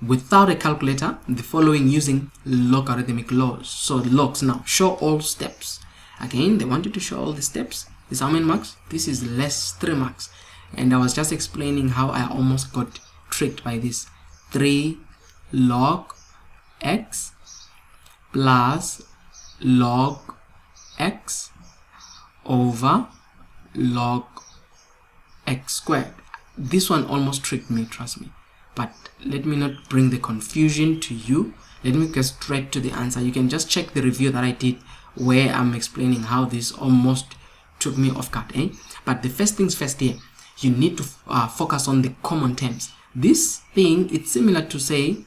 without a calculator, the following using logarithmic laws. So logs. Now show all steps. Again, they want you to show all the steps. Is how many marks? This is less 3 marks. And I was just explaining how I almost got tricked by this. 3 log x plus log x over log x squared. This one almost tricked me, trust me. But let me not bring the confusion to you. Let me get straight to the answer. You can just check the review that I did where I'm explaining how this almost took me off guard. But the first things first here, you need to focus on the common terms. This thing, it's similar to say,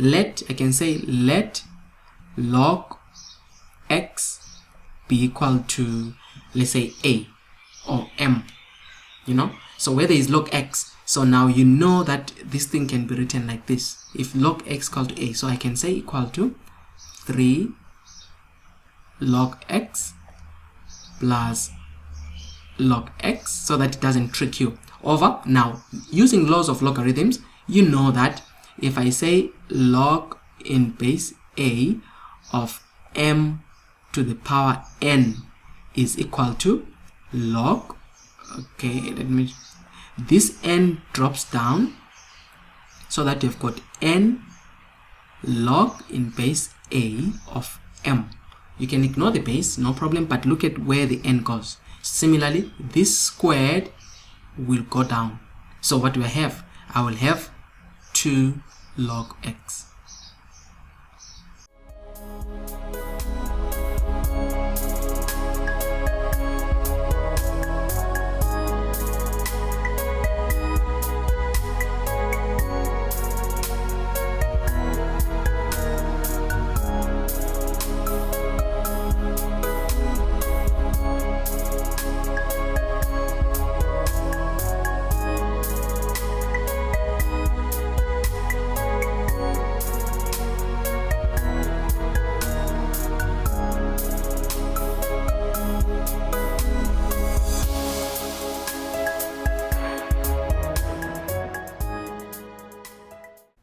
I can say let log x be equal to, let's say, a or m, so where there is log x, so now you know that this thing can be written like this. If log x equal to a, so I can say equal to 3 log x plus log x, so that it doesn't trick you over. Now using laws of logarithms, you know that if I say log in base a of m to the power n is equal to log, this n drops down so that you've got n log in base a of m. You can ignore the base, no problem, but look at where the n goes. Similarly, this squared will go down. So what do I have? I will have 2 log x.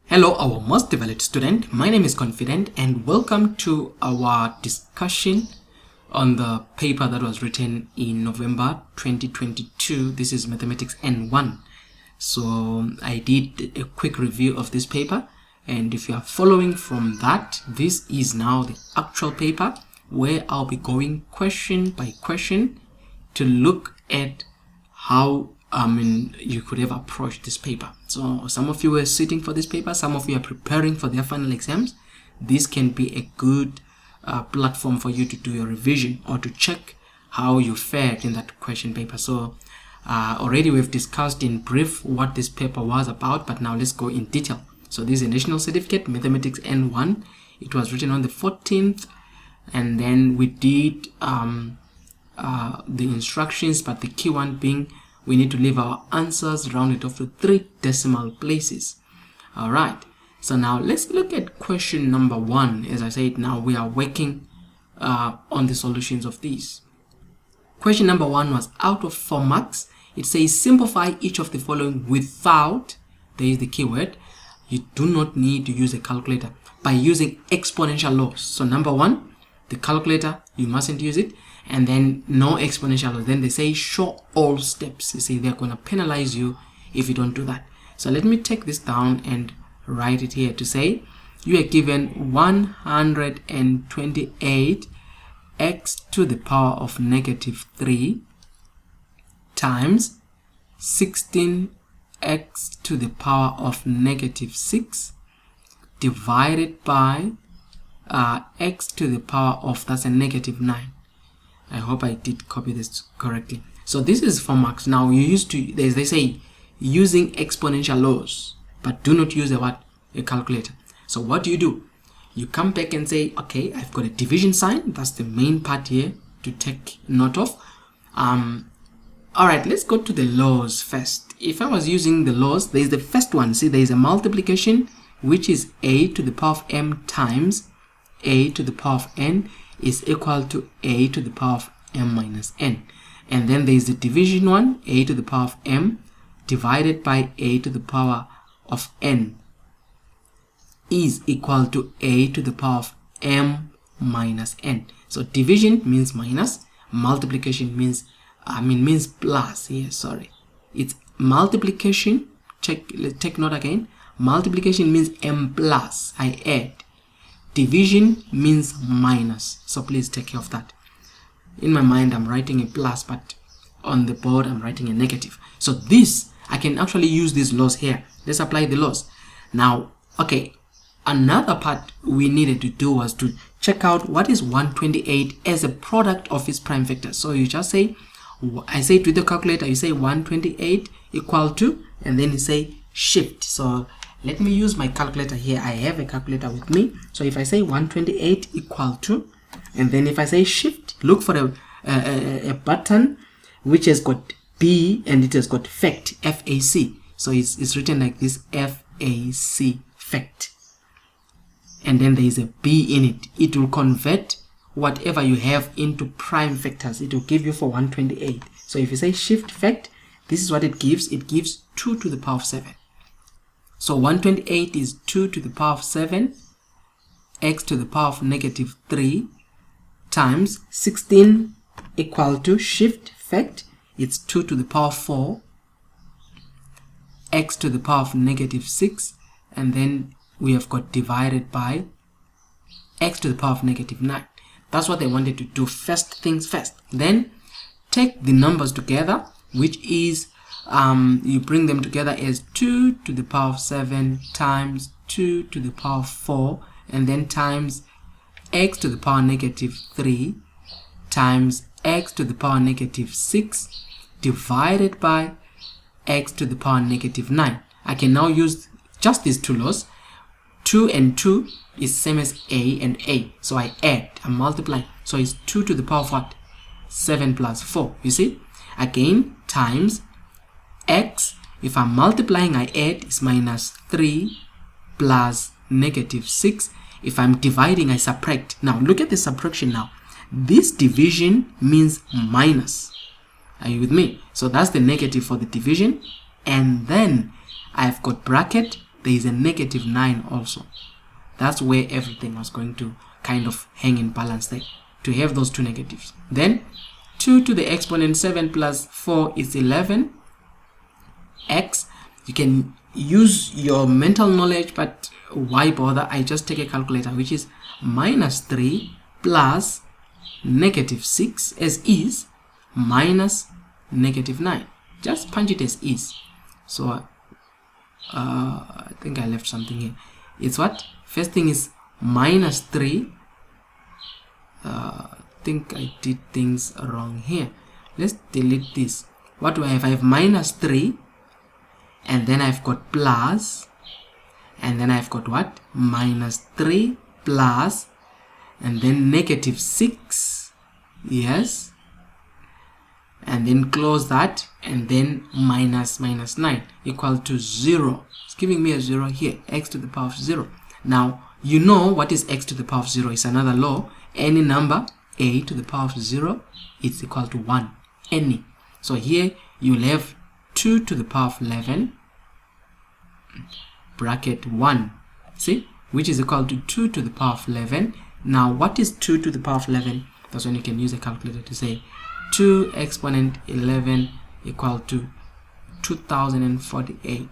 Hello, our most developed student. My name is Confident and welcome to our discussion on the paper that was written in November 2022. This is Mathematics N1. So I did a quick review of this paper, and if you are following from that, this is now the actual paper where I'll be going question by question to look at how you could have approached this paper. So some of you were sitting for this paper, some of you are preparing for their final exams. This can be a good platform for you to do your revision or to check how you fared in that question paper. So already we've discussed in brief what this paper was about, but now let's go in detail. So this is a national certificate, Mathematics N1. It was written on the 14th, and then we did the instructions, but the key one being we need to leave our answers rounded off to 3 decimal places. All right, so now let's look at question number 1. As I said, now we are working on the solutions of these. Question number 1 was out of 4 marks. It says simplify each of the following without, there is the keyword, you do not need to use a calculator, by using exponential laws. So number 1, the calculator, you mustn't use it. And then no exponential laws. Then they say show all steps. They say they're going to penalize you if you don't do that. So let me take this down and write it here to say you are given 128 x to the power of -3 times 16 x to the power of -6 divided by x to the power of, that's a -9. I hope I did copy this correctly. So this is 4 marks. Now you used to, they say using exponential laws, but do not use a calculator. So what do? You come back and say, okay, I've got a division sign. That's the main part here to take note of. All right, let's go to the laws first. If I was using the laws, there's the first one. See, there is a multiplication, which is a to the power of m times a to the power of n is equal to a to the power of m minus n. And then there is the division one, a to the power of m divided by a to the power of n. is equal to a to the power of m minus n. So division means minus, multiplication means means plus. Here, sorry, it's multiplication. Take note again. Multiplication means m plus, I add. Division means minus, so please take care of that. In my mind I'm writing a plus, but on the board I'm writing a negative. So this, I can actually use these laws here. Let's apply the laws now. Okay, another part we needed to do was to check out what is 128 as a product of its prime vectors. So you just say, I say to the calculator, you say 128 equal to, and then you say shift. So let me use my calculator here. I have a calculator with me. So if I say 128 equal to, and then if I say shift, look for a button which has got B and it has got fact, FAC. So it's written like this, FAC, fact. And then there is a B in it. It will convert whatever you have into prime vectors. It will give you for 128. So if you say shift fact, this is what it gives. It gives 2 to the power of 7. So 128 is 2 to the power of 7, x to the power of negative 3 times 16 equal to shift fact. It's 2 to the power of 4, x to the power of negative 6, and then we have got divided by x to the power of negative 9. That's what they wanted to do. First things first. Then take the numbers together, which is you bring them together as 2 to the power of 7 times 2 to the power of 4, and then times x to the power negative 3 times x to the power negative 6 divided by x to the power negative 9. I can now use just these two laws. 2 and 2 is same as a and a. So I add, I multiply. So it's 2 to the power of what? 7 plus 4. You see? Again, times x. If I'm multiplying, I add, is minus 3 plus negative 6. If I'm dividing, I subtract. Now, look at the subtraction now. This division means minus. Are you with me? So that's the negative for the division. And then I've got bracket. There is a negative 9 also. That's where everything was going to kind of hang in balance there, to have those two negatives. Then 2 to the exponent 7 plus 4 is 11. X, you can use your mental knowledge, but why bother? I just take a calculator, which is minus 3 plus negative 6 as is minus negative 9. Just punch it as is. So I think I left something here. It's what? First thing is minus 3. I think I did things wrong here. Let's delete this. What do I have? I have minus 3, and then I've got plus, and then I've got what? Minus 3 plus, and then negative 6. Yes. And then close that, and then minus 9 equal to 0. It's giving me a 0 here, x to the power of 0. Now, you know what is x to the power of 0. It's another law. Any number, a to the power of 0, it's equal to 1. Any. So here, you'll have 2 to the power of 11, bracket 1. See? Which is equal to 2 to the power of 11. Now, what is 2 to the power of 11? That's when you can use a calculator to say 2 exponent 11 equal to 2048.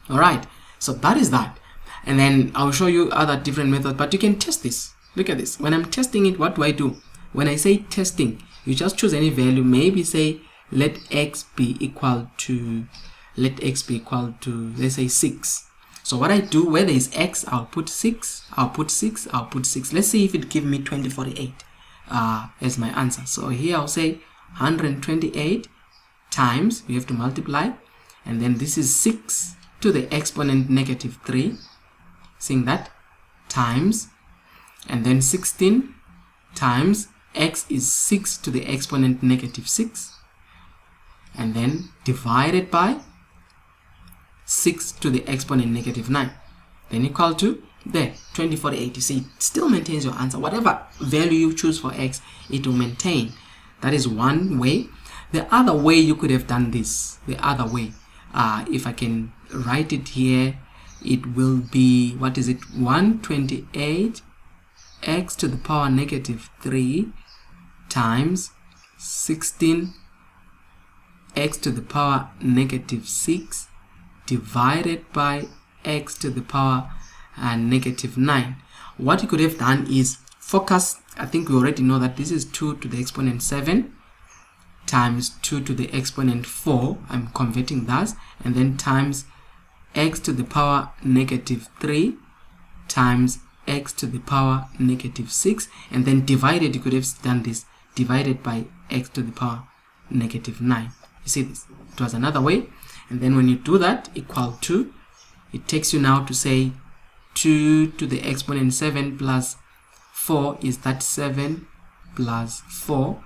Alright, so that is that. And then I'll show you other different methods, but you can test this. Look at this. When I'm testing it, what do? When I say testing, you just choose any value. Maybe say let x be equal to, let's say 6. So what I do, where there is x, I'll put 6, I'll put 6, I'll put 6. Let's see if it gives me 2048 as my answer. So here I'll say 128 times, we have to multiply, and then this is 6 to the exponent negative 3, seeing that, times, and then 16 times x is 6 to the exponent negative 6, and then divided by 6 to the exponent negative 9, then equal to there 2048. You see, it still maintains your answer. Whatever value you choose for x, it will maintain. That is one way. The other way you could have done this, the other way, if I can write it here, it will be, what is it, 128 x to the power negative 3 times 16 x to the power negative 6 divided by x to the power negative 9. What you could have done is focus. I think we already know that this is 2 to the exponent 7 times 2 to the exponent 4. I'm converting that, and then times x to the power negative 3 times x to the power negative 6, and then divided. You could have done this divided by x to the power negative 9. You see this? It was another way. And then when you do that, equal to, it takes you now to say 2 to the exponent 7 plus 4 is that 7 plus 4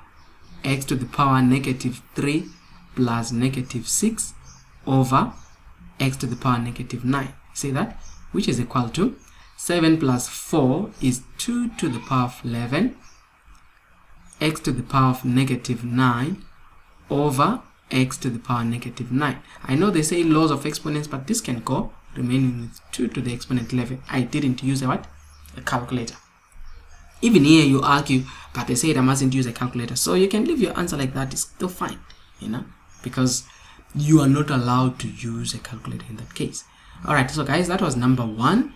x to the power negative 3 plus negative 6 over x to the power negative 9. See that? Which is equal to 7 plus 4 is 2 to the power of 11 x to the power of negative 9 over x to the power negative 9. I know they say laws of exponents, but this can go remaining with 2 to the exponent 11. I didn't use a calculator. Even here you argue, but they said I mustn't use a calculator. So you can leave your answer like that. It's still fine, because you are not allowed to use a calculator in that case. Alright, so guys, that was number 1.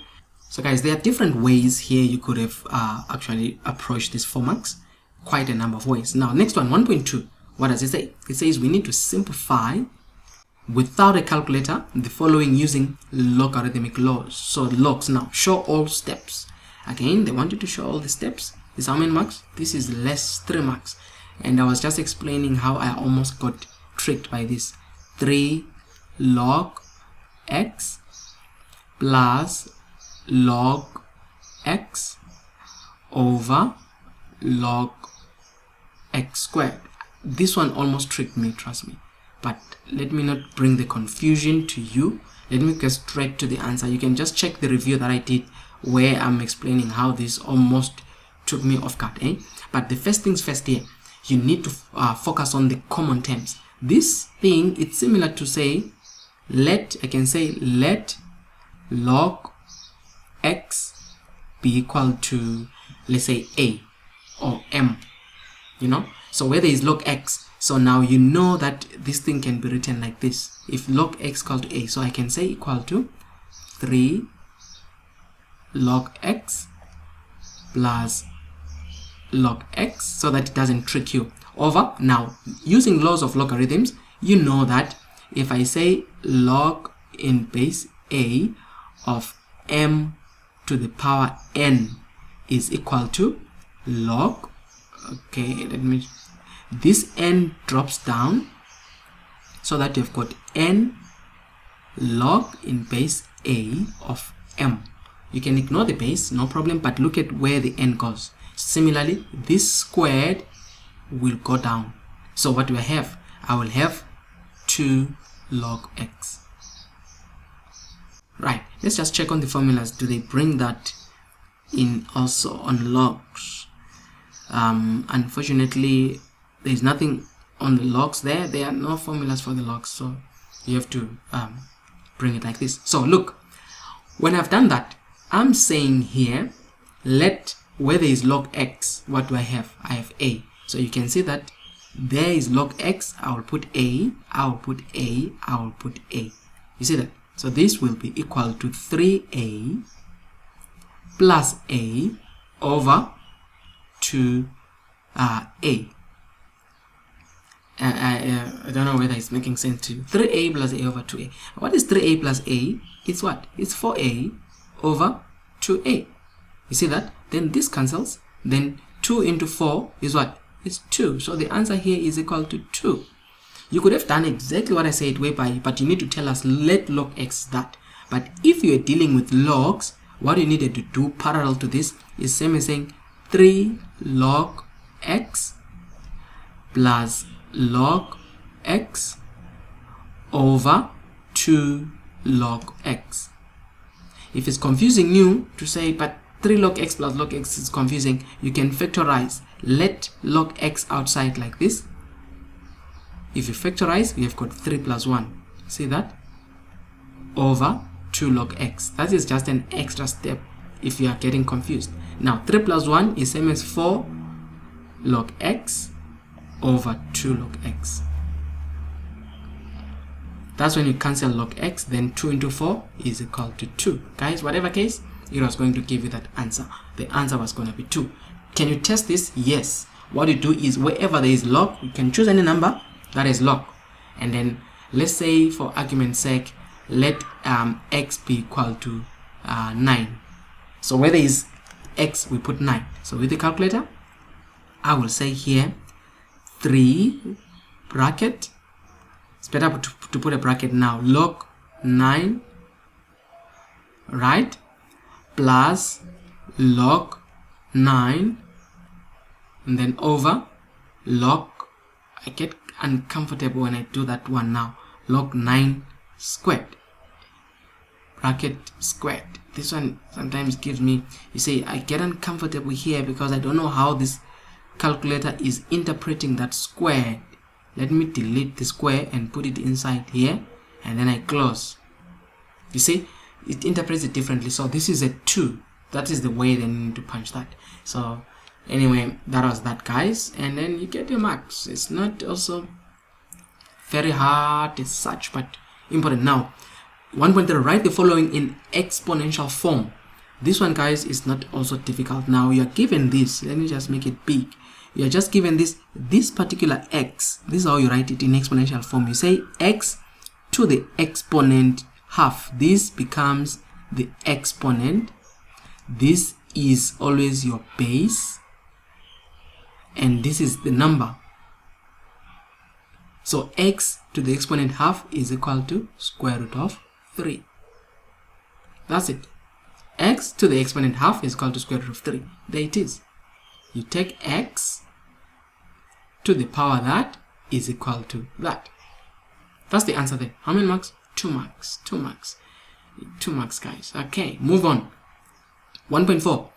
So guys, there are different ways here you could have actually approached this 4 marks. Quite a number of ways. Now, next one, 1.2. What does it say? It says we need to simplify without a calculator the following using logarithmic laws. So logs. Now, show all steps. Again, they want you to show all the steps. This is how many marks? This is less 3 marks. And I was just explaining how I almost got tricked by this. 3 log x plus log x over log x squared. This one almost tricked me, trust me. But let me not bring the confusion to you. Let me get straight to the answer. You can just check the review that I did where I'm explaining how this almost took me off guard. But the first things first here, you need to focus on the common terms. This thing, it's similar to say, let log x be equal to, let's say, a or m, so where there is log x, so now you know that this thing can be written like this. If log x equal to a, so I can say equal to 3 log x plus log x, so that it doesn't trick you over. Now, using laws of logarithms, you know that if I say log in base a of m to the power n is equal to log, this n drops down so that you've got n log in base a of m. You can ignore the base, no problem, but look at where the n goes. Similarly, this squared will go down. So what do I have? I will have 2 log x. Right, let's just check on the formulas. Do they bring that in also on logs? Unfortunately, there's nothing on the logs there. There are no formulas for the logs, so you have to bring it like this. So look, when I've done that, I'm saying here, let where there is log x, what do I have? I have a. So you can see that there is log x, I will put a, I will put a, I will put a. You see that? So this will be equal to 3a plus a over 2a. I don't know whether it's making sense to you. 3a plus a over 2a. What is 3a plus a? It's what? It's 4a over 2a. You see that? Then this cancels. Then 2 into 4 is what? It's 2. So the answer here is equal to 2. You could have done exactly what I said whereby, but you need to tell us let log x that. But if you are dealing with logs, what you needed to do parallel to this is same as saying 3 log x plus log x over 2 log x. If it's confusing you to say, but 3 log x plus log x is confusing, you can factorize. Let log x outside like this. If you factorize, we have got 3 plus 1. See that? Over 2 log x. That is just an extra step if you are getting confused. Now 3 plus 1 is same as 4 log x over 2 log x. That's when you cancel log x, then 2 into 4 is equal to 2. Guys, whatever case, it was going to give you that answer. The answer was going to be 2. Can you test this? Yes. What you do is wherever there is log, you can choose any number that is log. And then let's say for argument's sake, let x be equal to 9. So where there is x, we put 9. So with the calculator, I will say here 3 bracket. It's better to put a bracket now. Log 9, right? Plus log 9, and then over log. I get uncomfortable when I do that one now. Log 9 squared. Bracket squared. This one sometimes gives me, you see, I get uncomfortable here because I don't know how this calculator is interpreting that squared. Let me delete the square and put it inside here, and then I close. You see, it interprets it differently. So this is a 2. That is the way they need to punch that. So anyway, that was that, guys, and then you get your marks. It's not also very hard as such, but important. Now 1.0, write the following in exponential form. This one, guys, is not also difficult. Now you are given this. Let me just make it big. You are just given this particular x. This is how you write it in exponential form. You say x to the exponent half. This becomes the exponent. This is always your base, and this is the number. So x to the exponent half is equal to square root of 3. That's it. X to the exponent half is equal to square root of 3. There it is. You take x to the power that is equal to that. That's the answer there. How many marks? 2 marks. 2 marks. 2 marks, guys. Okay, move on. 1.4.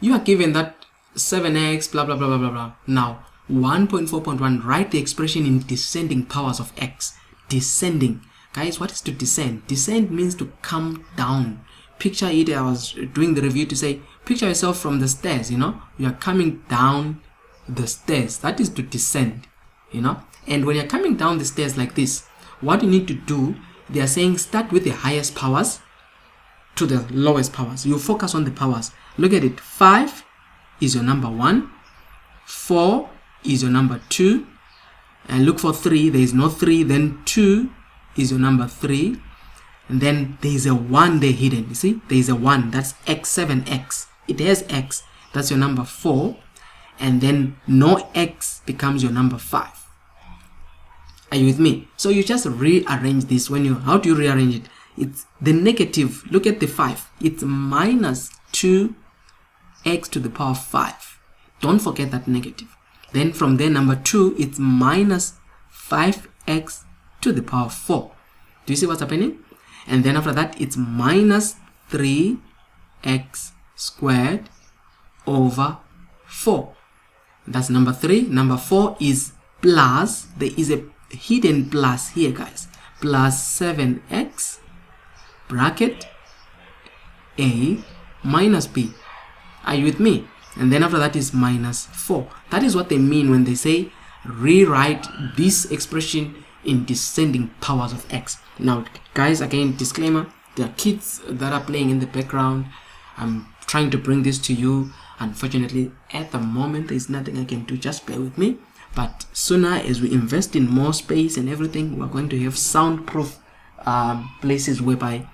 You are given that 7x, blah, blah, blah, blah, blah, blah. Now, 1.4.1, write the expression in descending powers of x. Descending. Guys, what is to descend? Descend means to come down. Picture it. I was doing the review to say, picture yourself from the stairs, you know. You are coming down the stairs. That is to descend, you know. And when you're coming down the stairs like this, what you need to do, they are saying start with the highest powers to the lowest powers. You focus on the powers. Look at it. 5 is your number 1. 4 is your number 2. And look for 3. There is no 3. Then 2 is your number 3. And then there is a 1 there hidden. You see, there is a 1. That's x, 7x. It has x. That's your number 4. And then no x becomes your number 5. Are you with me? So you just rearrange this. How do you rearrange it? It's the negative. Look at the 5. It's minus 2x to the power 5. Don't forget that negative. Then from there, number 2, it's minus 5x to the power 4. Do you see what's happening? And then after that, it's minus 3x squared over 4. That's number 3. Number 4 is plus. There is a hidden plus here, guys. Plus 7x bracket a minus b. Are you with me? And then after that is minus 4. That is what they mean when they say rewrite this expression in descending powers of x. Now, guys, again, disclaimer, there are kids that are playing in the background. I'm trying to bring this to you. Unfortunately, at the moment, there's nothing I can do. Just bear with me. But sooner, as we invest in more space and everything, we're going to have soundproof places whereby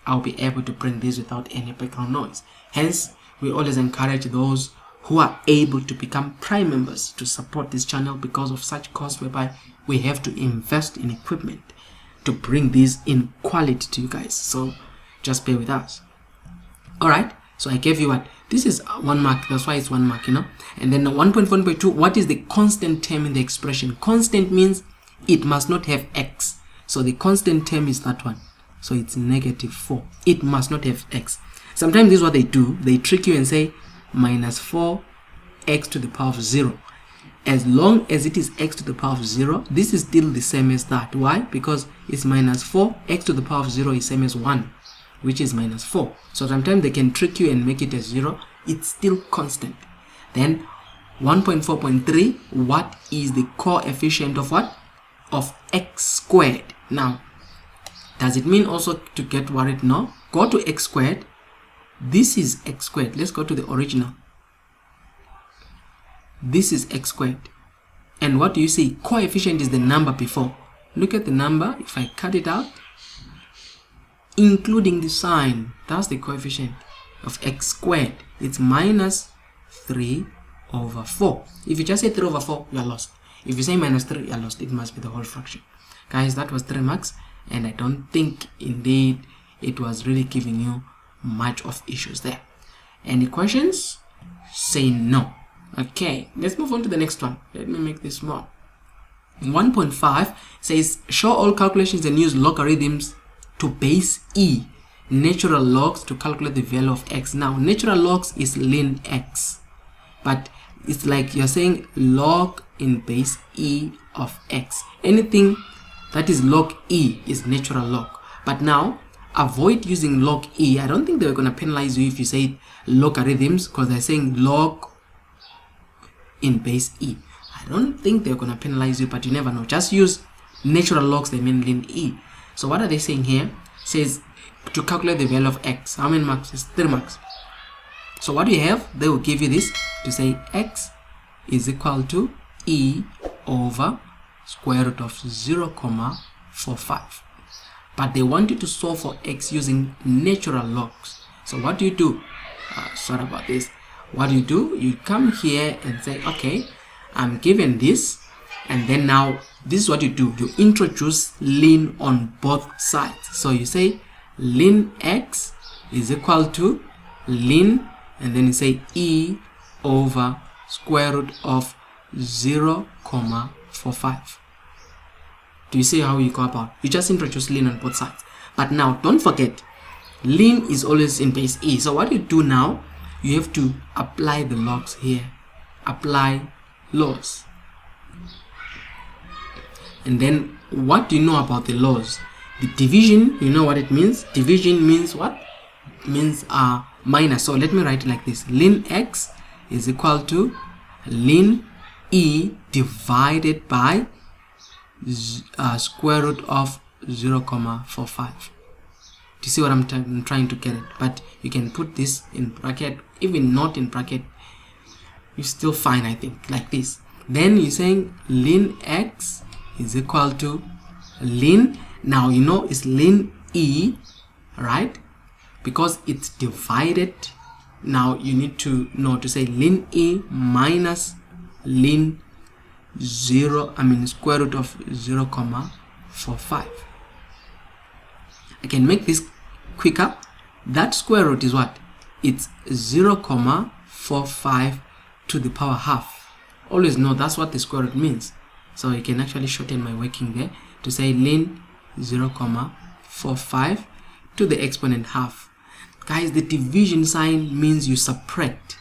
I'll be able to bring this without any background noise. Hence, we always encourage those who are able to become Prime members to support this channel because of such costs whereby we have to invest in equipment to bring this in quality to you guys. So just bear with us. Alright, so I gave you what? This is 1 mark, that's why it's 1 mark, you know. And then 1.1.2, what is the constant term in the expression? Constant means it must not have x. So the constant term is that one. So it's negative 4. It must not have x. Sometimes this is what they do. They trick you and say minus 4x to the power of 0. As long as it is x to the power of 0, this is still the same as that. Why? Because it's minus 4x to the power of 0 is same as 1. which is minus 4. So sometimes they can trick you and make it a 0. It's still constant. Then 1.4.3, what is the coefficient of what? Of x squared. Now, does it mean also to get worried? No. Go to x squared. This is x squared. Let's go to the original. This is x squared. And what do you see? Coefficient is the number before. Look at the number. If I cut it out, including the sign, that's the coefficient of x squared. It's minus 3 over 4. If you just say 3 over 4, you are lost. If you say minus 3, you are lost. It must be the whole fraction. Guys, that was 3 marks. And I don't think, indeed, it was really giving you much of issues there. Any questions? Say no. Okay, let's move on to the next one. Let me make this small. 1.5 says, show all calculations and use logarithms to base e, natural logs to calculate the value of x. Now, natural logs is ln x, but it's like you're saying log in base e of x. Anything that is log e is natural log. But now, avoid using log e. I don't think they're going to penalize you if you say logarithms, because they're saying log in base e. I don't think they're going to penalize you, but you never know. Just use natural logs, they mean ln e. So what are they saying here? It says to calculate the value of x. How many marks? It's 3 marks. So what do you have? They will give you this to say x is equal to e over square root of 0.45. But they want you to solve for x using natural logs. So what do you do? Sorry about this. What do? You come here and say, okay, I'm given this, and then now this is what you do. You introduce ln on both sides. So you say ln x is equal to ln, and then you say e over square root of 0.45. Do you see how you go about? You just introduce ln on both sides. But now don't forget, ln is always in base e. So what you do now, you have to apply the logs here. Apply laws. And then what do you know about the laws? The division, you know what it means? Division means what? Means minus. So let me write it like this. Ln x is equal to ln e divided by square root of 0.45. Do you see what I'm trying to get it? But you can put this in bracket, even not in bracket, you're still fine, I think, like this. Then you're saying ln x is equal to ln, now you know it's ln e, right? Because it's divided. Now you need to know to say ln e minus ln square root of 0.45. I can make this quicker. That square root is what? It's 0.45 to the power half. Always know that's what the square root means. So you can actually shorten my working there to say ln 0.45 to the exponent half. Guys, the division sign means you subtract.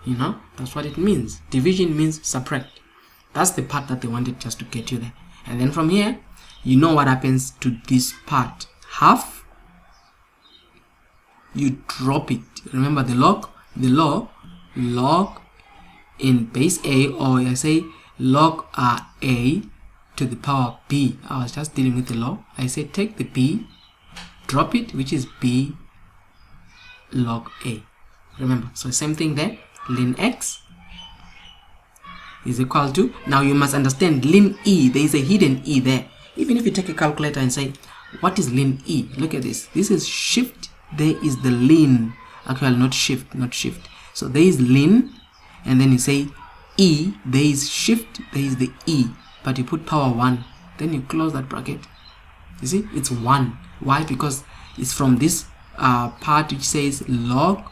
You know, that's what it means. Division means subtract. That's the part that they wanted just to get you there. And then from here, you know what happens to this part. Half, you drop it. Remember the log, log in base a, or I say log a to the power b. I was just dealing with the log. I say take the b, drop it, which is b log a. Remember, so same thing there. Ln x is equal to, now you must understand ln e, there is a hidden e there. Even if you take a calculator and say, what is ln e? Look at this. This is shift, there is the ln. Actually, not shift. So there is ln, and then you say e, there is shift, there is the e, but you put power 1, then you close that bracket. You see, it's 1. Why? Because it's from this part which says log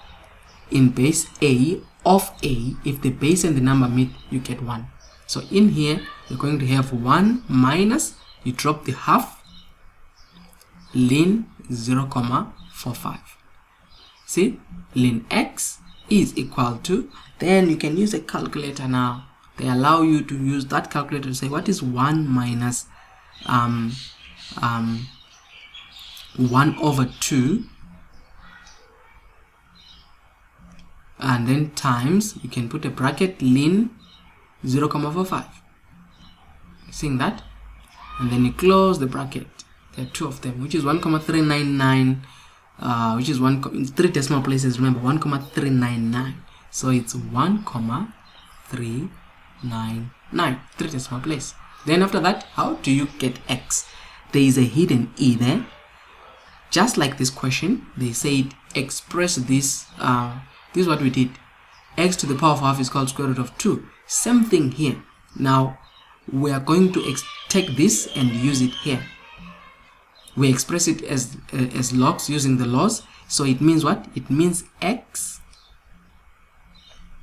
in base a of a. If the base and the number meet, you get 1. So in here, you're going to have 1 minus, you drop the half, ln 0.45. See, ln x is equal to, then you can use a calculator now. They allow you to use that calculator to say what is 1 minus 1 over 2 and then times, you can put a bracket, ln 0,45. Seeing that? And then you close the bracket. There are two of them, which is 1,399, which is in 3 decimal places. Remember, 1,399. So it's 1,399, 3 decimal place. Then after that, how do you get x? There is a hidden e there. Just like this question, they said express this. This is what we did. X to the power of half is called square root of 2. Same thing here. Now we are going to take this and use it here. We express it as logs using the laws. So it means what? It means x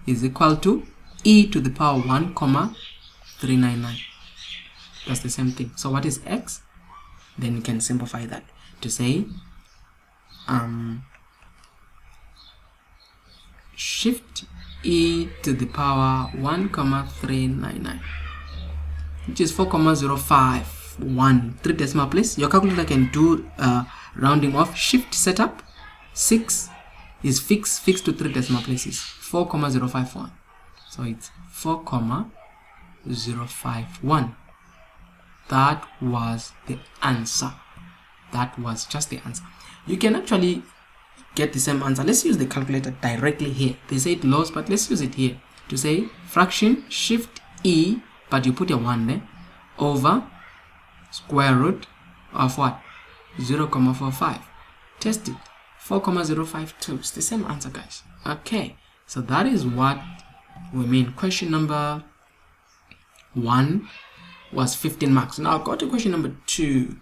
is equal to e to the power 1,399. That's the same thing. So what is x? Then you can simplify that to say shift e to the power 1,399, which is 4,051, 3 decimal place. Your calculator can do rounding off. Shift setup 6 is fixed to 3 decimal places, 4,051. So it's 4,051. That was the answer. That was just the answer. You can actually get the same answer. Let's use the calculator directly here. They say it lows, but let's use it here to say fraction, shift e, but you put a 1 there, over square root of what? 0,45. Test it. 4,052. It's the same answer, guys. Okay, so that is what we mean. Question number 1 was 15 marks. Now go to question number 2.